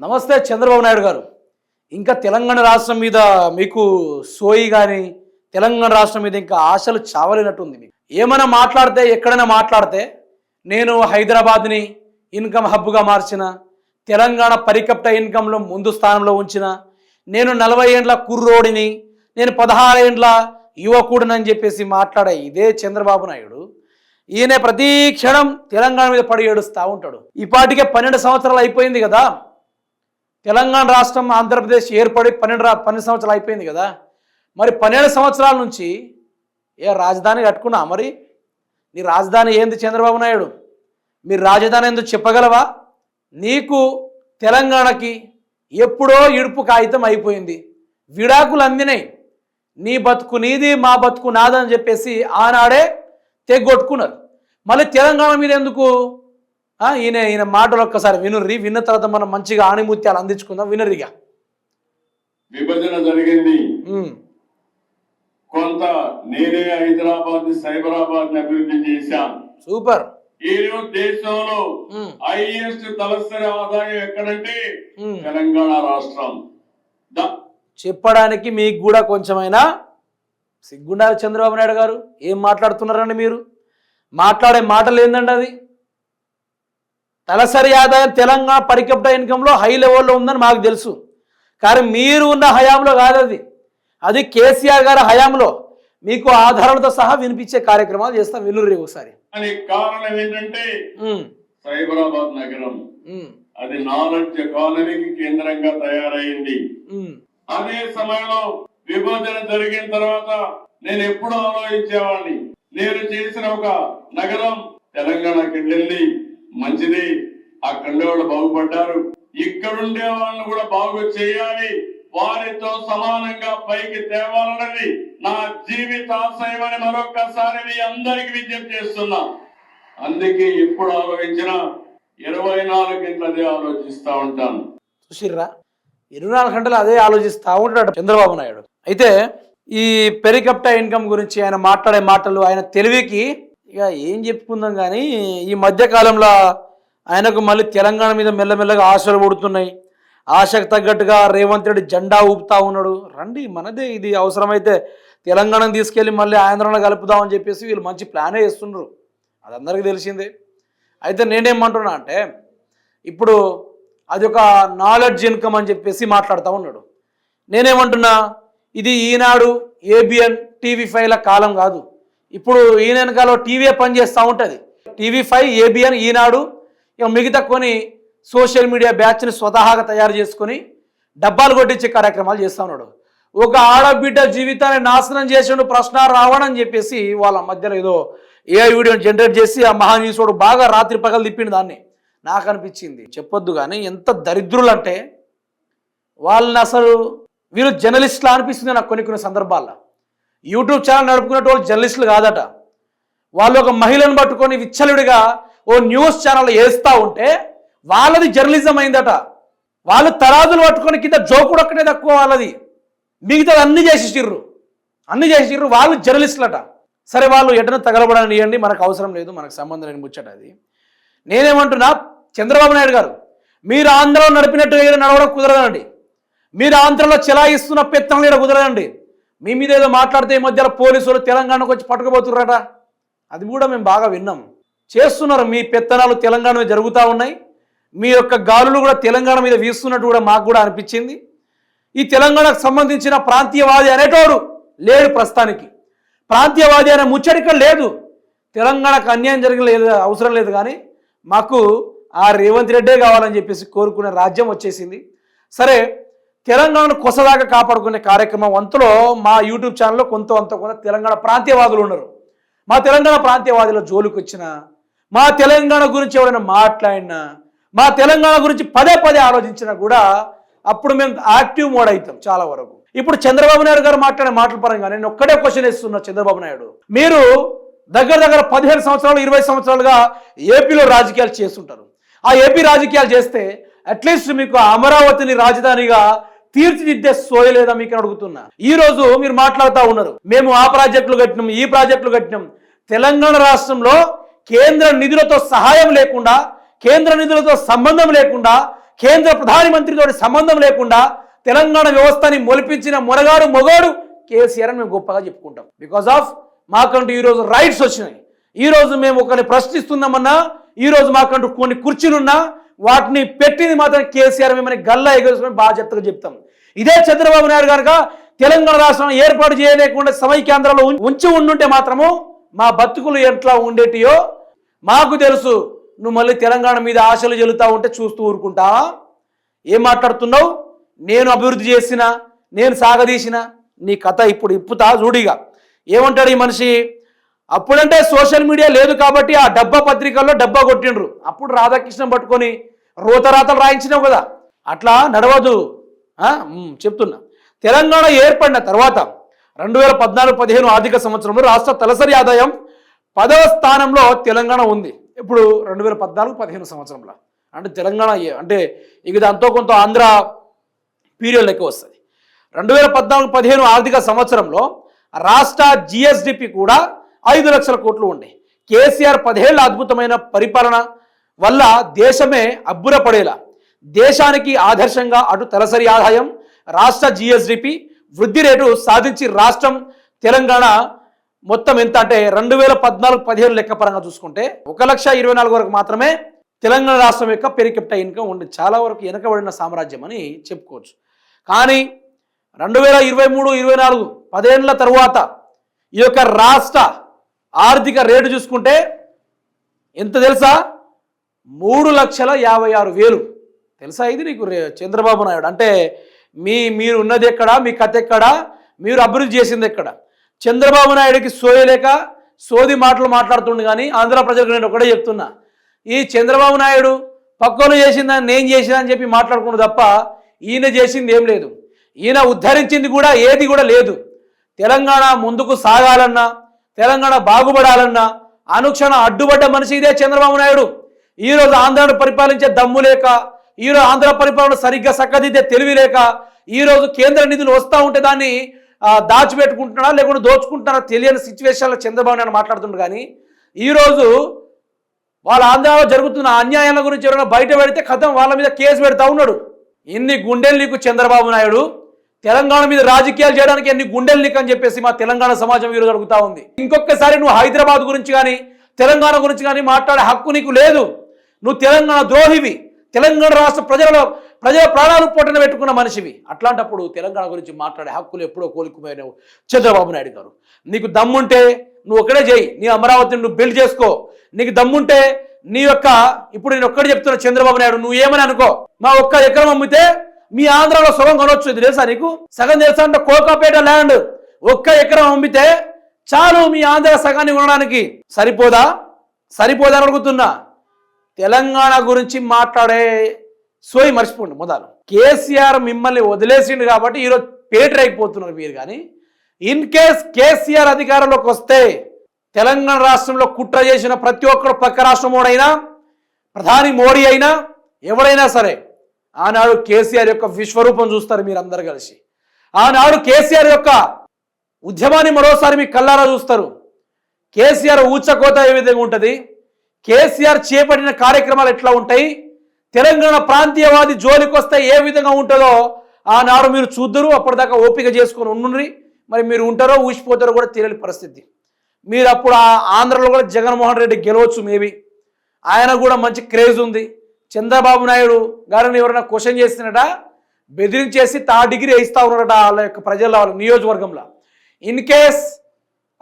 నమస్తే చంద్రబాబు నాయుడు గారు. ఇంకా తెలంగాణ రాష్ట్రం మీద మీకు సోయి కానీ తెలంగాణ రాష్ట్రం మీద ఇంకా ఆశలు చావలేనట్టుంది. మీకు ఏమైనా మాట్లాడితే ఎక్కడైనా మాట్లాడితే నేను హైదరాబాద్ని ఇన్కమ్ హబ్గా మార్చిన, తెలంగాణ పరికప్ట ఇన్కంలో ముందు స్థానంలో ఉంచిన, నేను 40 ఏండ్ల కుర్రోడిని, నేను 16 ఏండ్ల యువకుడినని చెప్పేసి మాట్లాడే ఇదే చంద్రబాబు నాయుడు ఈయన ప్రతి క్షణం తెలంగాణ మీద పడి ఏడుస్తూ ఉంటాడు. ఇప్పటికే 12 సంవత్సరాలు అయిపోయింది కదా, తెలంగాణ రాష్ట్రం ఆంధ్రప్రదేశ్ ఏర్పడి 12 సంవత్సరాలు అయిపోయింది కదా. మరి 12 సంవత్సరాల నుంచి ఏ రాజధాని కట్టుకున్నా? మరి నీ రాజధాని ఏంది చంద్రబాబు నాయుడు? మీ రాజధాని ఎందుకు చెప్పగలవా? నీకు తెలంగాణకి ఎప్పుడో ఇడుపు కాగితం అయిపోయింది, విడాకులు అందినాయి. నీ బతుకు నీది, మా బతుకు నాదని చెప్పేసి ఆనాడే తెగొట్టుకున్నారు. మళ్ళీ తెలంగాణ మీద ఎందుకు? ఈయన మాటలు ఒక్కసారి వినుర్రి, విన్న తర్వాత మనం మంచిగా ఆణిముత్యాలు అందించుకుందాం. వినరిగా. విభజన జరిగింది, కొంత నేనే హైదరాబాద్ సైబరాబాద్ ని అభివృద్ధి చేశాను. సూపర్. ఈ దేశంలో హైయెస్ట్ తలసరి ఆదాయం ఎక్కడంటే తెలంగాణ రాష్ట్రం. చెప్పడానికి మీకు కూడా కొంచెమైనా సిగ్గుండాలి చంద్రబాబు నాయుడు గారు. ఏం మాట్లాడుతున్నారండి మీరు? మాట్లాడే మాటలు ఏందండి అది? తలసరి ఆదాయం తెలంగాణ పరికప్ట ఇన్కంలో హై లెవెల్లో ఉందని మాకు తెలుసు, కానీ మీరు ఉన్న హయాంలో కాదు అది. అది కేసీఆర్ గారి హయాంలో మీకు ఆధారాలతో సహా వినిపించే కార్యక్రమాలు చేస్తాం. వినుర్రి ఒకసారి. కారణం ఏంటంటే సైబరాబాద్ నగరం అది నాలెడ్జ్ ఎకానమీకి కేంద్రంగా తయారైంది. అదే సమయంలో విభజన జరిగిన తర్వాత నేను ఎప్పుడు ఆలోచించేవాడిని, నేను చేసిన ఒక నగరం తెలంగాణకి వెళ్ళింది, మంచిది, అక్కడ వాళ్ళు బాగుపడ్డారు, ఇక్కడుండే వాళ్ళని కూడా బాగు చేయాలి, వారితో సమానంగా పైకి తేవాలన్నది నా జీవిత ఆశయమని మరొక్కసారి మీ అందరికి విజ్ఞప్తి చేస్తున్నా. అందుకే ఎప్పుడు ఆలోచించినా 24 గంటలు అదే ఆలోచిస్తా ఉంటాను. చూసిర్రా, 24 గంటలు అదే ఆలోచిస్తూ ఉంటాడు చంద్రబాబు నాయుడు. అయితే ఈ పెరికప్టా ఇన్కమ్ గురించి ఆయన మాట్లాడే మాటలు, ఆయన తెలివికి ఇక ఏం చెప్పుకుందాం. కానీ ఈ మధ్యకాలంలో ఆయనకు మళ్ళీ తెలంగాణ మీద మెల్లమెల్లగా ఆశలు పడుతున్నాయి. ఆశకు తగ్గట్టుగా రేవంత్ రెడ్డి జెండా ఊపుతా ఉన్నాడు. రండి మనదే ఇది, అవసరమైతే తెలంగాణను తీసుకెళ్ళి మళ్ళీ ఆంధ్రలో కలుపుదామని చెప్పేసి వీళ్ళు మంచి ప్లానే చేస్తున్నారు, అది అందరికీ తెలిసిందే. అయితే నేనేమంటున్నా అంటే, ఇప్పుడు అది ఒక నాలెడ్జ్ ఇన్కమ్ అని చెప్పేసి మాట్లాడుతూ ఉన్నాడు. నేనేమంటున్నా, ఇది ఈనాడు ఏబిఎన్ టీవీ5ల కాలం కాదు. ఇప్పుడు ఈయన వెనకాల టీవీ పనిచేస్తూ ఉంటుంది. టీవీ5, ఏబిఎన్, ఈనాడు, ఇక మిగతా కొన్ని సోషల్ మీడియా బ్యాచ్ని స్వతహాగా తయారు చేసుకొని డబ్బాలు కొట్టించే కార్యక్రమాలు చేస్తూ ఉన్నాడు. ఒక ఆడబిడ్డ జీవితాన్ని నాశనం చేసాడు ప్రశ్న రావణని చెప్పేసి వాళ్ళ మధ్యలో ఏదో ఏఐ వీడియోని జనరేట్ చేసి ఆ మహాన్యూసోడు బాగా రాత్రి పగలు తిప్పిండు. దాన్ని నాకు అనిపించింది చెప్పొద్దు, కానీ ఎంత దరిద్రులు అంటే వాళ్ళని అసలు వీళ్ళు జర్నలిస్టులు అనిపిస్తుంది నాకు కొన్ని సందర్భాల్లో. యూట్యూబ్ ఛానల్ నడుపుకునే వాళ్ళు జర్నలిస్టులు కాదట. వాళ్ళు ఒక మహిళను పట్టుకొని విచ్చలుడిగా ఓ న్యూస్ ఛానల్ వేస్తూ ఉంటే వాళ్ళది జర్నలిజం అయిందట. వాళ్ళు తరాజులు పట్టుకొని కింద జోకుడు ఒక్కటే తక్కువ వాళ్ళది, మిగతాది అన్ని చేసిర్రు. వాళ్ళు జర్నలిస్టులట. సరే, వాళ్ళు ఎటన తగలబడని ఇవ్వండి, మనకు అవసరం లేదు, మనకు సంబంధం లేని ముచ్చట అది. నేనేమంటున్నా, చంద్రబాబు నాయుడు గారు, మీరు ఆంధ్రలో నడిపినట్టు నడవడం కుదరదండి. మీరు ఆంధ్రలో చెలాయిస్తున్న పెత్తనం కుదరదండి. మీ మీద ఏదో మాట్లాడితే ఈ మధ్యలో పోలీసులు తెలంగాణకు వచ్చి పట్టుకుపోతుర్రట, అది కూడా మేము బాగా విన్నాం. చేస్తున్నారు, మీ పెత్తనాలు తెలంగాణ మీద జరుగుతూ ఉన్నాయి. మీ యొక్క గాలులు కూడా తెలంగాణ మీద వీస్తున్నట్టు కూడా మాకు కూడా అనిపించింది. ఈ తెలంగాణకు సంబంధించిన ప్రాంతీయవాది అనేటోడు లేడు ప్రస్తుతానికి. ప్రాంతీయవాది అనే ముచ్చడిక లేదు. తెలంగాణకు అన్యాయం లేదు, అవసరం లేదు, కానీ మాకు ఆ రేవంత్ రెడ్డే కావాలని చెప్పేసి కోరుకునే రాజ్యం వచ్చేసింది. సరే, తెలంగాణను కొసదాకా కాపాడుకునే కార్యక్రమం వంతులో మా యూట్యూబ్ ఛానల్లో కొంత తెలంగాణ ప్రాంతీయవాదులు ఉన్నారు. మా తెలంగాణ ప్రాంతీయవాదుల జోలికి వచ్చిన, మా తెలంగాణ గురించి ఎవరైనా మాట్లాడినా, మా తెలంగాణ గురించి పదే ఆలోచించినా కూడా అప్పుడు మేము యాక్టివ్ మోడ్ అవుతాం చాలా వరకు. ఇప్పుడు చంద్రబాబు నాయుడు గారు మాట్లాడే మాటల పరంగా నేను ఒక్కడే క్వశ్చన్ ఇస్తున్నా. చంద్రబాబు నాయుడు, మీరు దగ్గర 15 సంవత్సరాలు 20 సంవత్సరాలుగా ఏపీలో రాజకీయాలు చేస్తుంటారు. ఆ ఏపీ రాజకీయాలు చేస్తే అట్లీస్ట్ మీకు అమరావతిని రాజధానిగా తీర్చిదిద్దే సోయలేదా మీకు అడుగుతున్నా. ఈ రోజు మీరు మాట్లాడుతూ ఉన్నారు, మేము ఆ ప్రాజెక్టులు కట్టినాం, ఈ ప్రాజెక్టులు కట్టినాం. తెలంగాణ రాష్ట్రంలో కేంద్ర నిధులతో సహాయం లేకుండా, కేంద్ర నిధులతో సంబంధం లేకుండా కేంద్ర ప్రధానమంత్రితో సంబంధం లేకుండా తెలంగాణ వ్యవస్థని మొలిపించిన మొనగాడు కేసీఆర్ అని మేము గొప్పగా చెప్పుకుంటాం. బికాస్ ఆఫ్ మాకంటూ ఈరోజు రైట్స్ వచ్చినాయి. ఈరోజు మేము ఒకరిని ప్రశ్నిస్తున్నామన్నా, ఈరోజు మాకంటూ కొన్ని కుర్చీలున్నా వాటిని పెట్టింది మాత్రం కేసీఆర్. మేమని గల్లా ఎగరేసుకొని బాధ్యతగా చెప్తాం. ఇదే చంద్రబాబు నాయుడు కనుక తెలంగాణ రాష్ట్రం ఏర్పాటు చేయలేకుండా సమైక్యాంధ్రలో ఉండుంటే మాత్రము మా బతుకులు ఎట్లా ఉండేటియో మాకు తెలుసు. నువ్వు మళ్ళీ తెలంగాణ మీద ఆశలు చెల్లుతా ఉంటే చూస్తూ ఊరుకుంటా? ఏం మాట్లాడుతున్నావు? నేను అభివృద్ధి చేసిన, నేను సాగదీసిన నీ కథ ఇప్పుడు ఇప్పుతా చూడిగా. ఏమంటాడు ఈ మనిషి? అప్పుడంటే సోషల్ మీడియా లేదు కాబట్టి ఆ డబ్బా పత్రికల్లో డబ్బా కొట్టిండ్రు. అప్పుడు రాధాకృష్ణ పట్టుకొని రోతరాతలు రాయించినావు కదా, అట్లా నడవదు. చెప్తున్నా, తెలంగాణ ఏర్పడిన తర్వాత 2014-15 ఆర్థిక సంవత్సరంలో రాష్ట్ర తలసరి ఆదాయం 10వ స్థానంలో తెలంగాణ ఉంది. ఇప్పుడు 2014-15 సంవత్సరంలో అంటే తెలంగాణ అంటే ఇక దాంతో కొంత ఆంధ్ర పీరియడ్ లెక్క వస్తుంది. 2014-15 ఆర్థిక సంవత్సరంలో రాష్ట్ర జిఎస్డిపి కూడా 5 లక్షల కోట్లు ఉండే. కేసీఆర్ 10 ఏళ్ల అద్భుతమైన పరిపాలన వల్ల దేశమే అబ్బురపడేలా, దేశానికి ఆదర్శంగా అటు తలసరి ఆదాయం, రాష్ట్ర జిఎస్డిపి వృద్ధి రేటు సాధించి రాష్ట్రం తెలంగాణ మొత్తం ఎంత అంటే 2014-15 లెక్క పరంగా చూసుకుంటే 1,24,000 వరకు మాత్రమే తెలంగాణ రాష్ట్రం యొక్క పెర్ క్యాపిటా ఇన్కమ్ ఉంది. చాలా వరకు వెనకబడిన సామ్రాజ్యం అని చెప్పుకోవచ్చు. కానీ 2023-24 10 ఏళ్ల తరువాత ఈ యొక్క రాష్ట్ర ఆర్థిక రేటు చూసుకుంటే ఎంత తెలుసా? 3,56,000. తెలుసా ఇది నీకు? చంద్రబాబు నాయుడు అంటే మీరు ఉన్నది ఎక్కడ, మీ కథ ఎక్కడ, మీరు అభివృద్ధి చేసింది ఎక్కడ? చంద్రబాబు నాయుడికి సోయలేక సోది మాటలు మాట్లాడుతుండు. కానీ ఆంధ్ర ప్రజలకు నేను ఒకటే చెప్తున్నా, ఈ చంద్రబాబు నాయుడు పక్కలు చేసిందని నేను చేసిన అని చెప్పి మాట్లాడుకున్నాడు తప్ప ఈయన చేసింది ఏం లేదు. ఈయన ఉద్ధరించింది కూడా ఏది కూడా లేదు. తెలంగాణ ముందుకు సాగాలన్నా, తెలంగాణ బాగుపడాలన్నా అనుక్షణ అడ్డుపడ్డ మనిషి ఇదే చంద్రబాబు నాయుడు. ఈరోజు ఆంధ్రాను పరిపాలించే దమ్ము లేక, ఈరోజు ఆంధ్ర పరిపాలన సరిగ్గా చక్కదిద్దే తెలివి లేక, ఈరోజు కేంద్ర నిధులు వస్తూ ఉంటే దాన్ని దాచిపెట్టుకుంటున్నాడా లేకుంటే దోచుకుంటున్నాడా తెలియని సిచ్యువేషన్లో చంద్రబాబు నాయుడు మాట్లాడుతుండ్రు. కానీ ఈరోజు వాళ్ళ ఆంధ్రాలో జరుగుతున్న అన్యాయాల గురించి ఎవరైనా బయట పెడితే కథం వాళ్ళ మీద కేసు పెడతా ఉన్నాడు. ఎన్ని గుండెలు నీకు చంద్రబాబు నాయుడు? తెలంగాణ మీద రాజకీయాలు చేయడానికి ఎన్ని గుండెలు నీకు అని చెప్పేసి మా తెలంగాణ సమాజం ఈరోజు అడుగుతా ఉంది. ఇంకొకసారి నువ్వు హైదరాబాద్ గురించి కానీ తెలంగాణ గురించి కానీ మాట్లాడే హక్కు నీకు లేదు. నువ్వు తెలంగాణ ద్రోహివి, తెలంగాణ రాష్ట్ర ప్రజల ప్రాణాలు పొట్టన పెట్టుకున్న మనిషివి. అట్లాంటప్పుడు తెలంగాణ గురించి మాట్లాడే హక్కులు ఎప్పుడో కోలుకుపోయినావు చంద్రబాబు నాయుడు గారు. నీకు దమ్ముంటే నువ్వు ఒక్కడే చేయి, నీ అమరావతిని నువ్వు బిల్డ్ చేసుకో. నీకు దమ్ముంటే నీ యొక్క ఇప్పుడు నేను ఒక్కడే చెప్తున్నా చంద్రబాబు నాయుడు, నువ్వు ఏమని అనుకో, మా ఒక్క ఎకరం అమ్మితే మీ ఆంధ్రాలో సగం కొనవచ్చు. ఇది తెలుసా నీకు? సగం తెలుసా అంటే కోకాపేట ల్యాండ్ ఒక్క ఎకరం అమ్మితే చాలు మీ ఆంధ్ర సగాన్ని కొనడానికి. సరిపోదా అని అడుగుతున్నా. తెలంగాణ గురించి మాట్లాడే సోయి మర్చిపోండి. మొదలు కేసీఆర్ మిమ్మల్ని వదిలేసిండు కాబట్టి ఈరోజు పేటర్ అయిపోతున్నారు మీరు. కానీ ఇన్ కేస్ కేసీఆర్ అధికారంలోకి వస్తే తెలంగాణ రాష్ట్రంలో కుట్ర చేసిన ప్రతి ఒక్కరు పక్క రాష్ట్రమోడైనా, ప్రధాని మోడీ అయినా, ఎవరైనా సరే ఆనాడు కేసీఆర్ యొక్క విశ్వరూపం చూస్తారు మీరందరూ కలిసి. ఆనాడు కేసీఆర్ యొక్క ఉద్యమాన్ని మరోసారి మీ కళ్ళారా చూస్తారు. కేసీఆర్ ఊచకోత ఏ విధంగా ఉంటుంది, కేసీఆర్ చేపట్టిన కార్యక్రమాలు ఎట్లా ఉంటాయి, తెలంగాణ ప్రాంతీయవాది జోలికి వస్తే ఏ విధంగా ఉంటుందో ఆనాడు మీరు చూద్దరు. అప్పటిదాకా ఓపిక చేసుకొని ఉండుండ్రి. మరి మీరు ఉంటారో ఊసిపోతారో కూడా తెలియని పరిస్థితి. మీరు అప్పుడు ఆంధ్రలో కూడా జగన్మోహన్ రెడ్డి గెలవచ్చు మేబీ. ఆయన కూడా మంచి క్రేజ్ ఉంది. చంద్రబాబు నాయుడు గారిని ఎవరైనా క్వశ్చన్ చేసినట బెదిరించేసి 3rd డిగ్రీ వేయిస్తా ఉన్నారట వాళ్ళ యొక్క ప్రజల వాళ్ళ నియోజకవర్గంలో. ఇన్ కేస్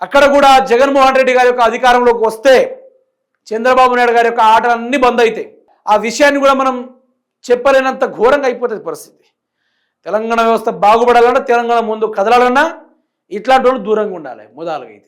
అక్కడ కూడా జగన్మోహన్ రెడ్డి గారి యొక్క అధికారంలోకి వస్తే చంద్రబాబు నాయుడు గారి యొక్క ఆటలన్నీ బంద్ అవుతాయి. ఆ విషయాన్ని కూడా మనం చెప్పలేనంత ఘోరంగా అయిపోతుంది పరిస్థితి. తెలంగాణ వ్యవస్థ బాగుపడాలన్నా, తెలంగాణ ముందు కదలాలన్నా ఇట్లాంటి వాళ్ళు దూరంగా ఉండాలి మొదలుగా అయితే.